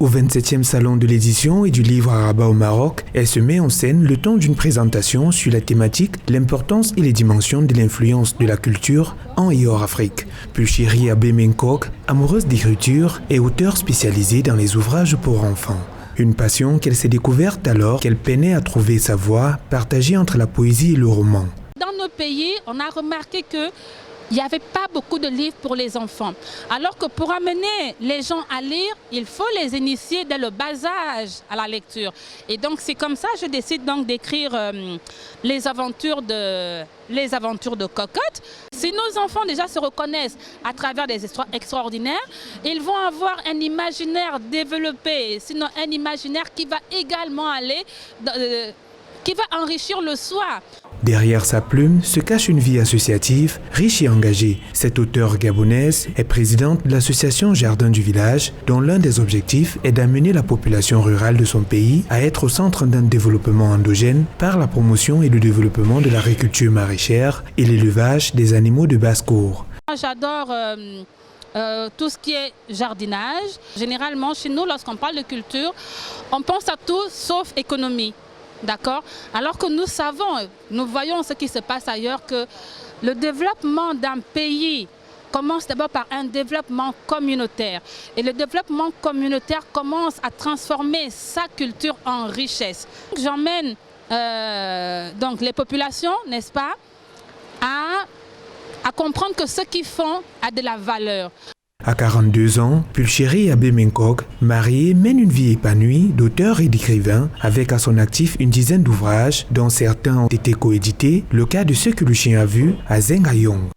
Au 27e salon de l'édition et du livre à Rabat au Maroc, elle se met en scène le temps d'une présentation sur la thématique « L'importance et les dimensions de l'influence de la culture en et hors Afrique ». Pulchérie Abbé Menkok, amoureuse d'écriture, est auteure spécialisée dans les ouvrages pour enfants. Une passion qu'elle s'est découverte alors qu'elle peinait à trouver sa voie partagée entre la poésie et le roman. Dans nos pays, on a remarqué qu'il n'y avait pas beaucoup de livres pour les enfants. Alors que pour amener les gens à lire, il faut les initier dès le bas âge à la lecture. Et donc c'est comme ça que je décide donc d'écrire les aventures de Cocotte. Si nos enfants déjà se reconnaissent à travers des histoires extraordinaires, ils vont avoir un imaginaire développé, sinon un imaginaire qui va également aller, qui va enrichir le soi. Derrière sa plume se cache une vie associative riche et engagée. Cette auteure gabonaise est présidente de l'association Jardin du Village, dont l'un des objectifs est d'amener la population rurale de son pays à être au centre d'un développement endogène par la promotion et le développement de l'agriculture maraîchère et l'élevage des animaux de basse-cour. J'adore tout ce qui est jardinage. Généralement, chez nous, lorsqu'on parle de culture, on pense à tout sauf économie. D'accord? Alors que nous voyons ce qui se passe ailleurs, que le développement d'un pays commence d'abord par un développement communautaire. Et le développement communautaire commence à transformer sa culture en richesse. J'emmène donc les populations, n'est-ce pas, à comprendre que ce qu'ils font a de la valeur. À 42 ans, Pulchérie Abbé Menkok, mariée, mène une vie épanouie d'auteur et d'écrivain, avec à son actif une dizaine d'ouvrages, dont certains ont été coédités, le cas de Ce que le chien a vu à Zeng Ayong.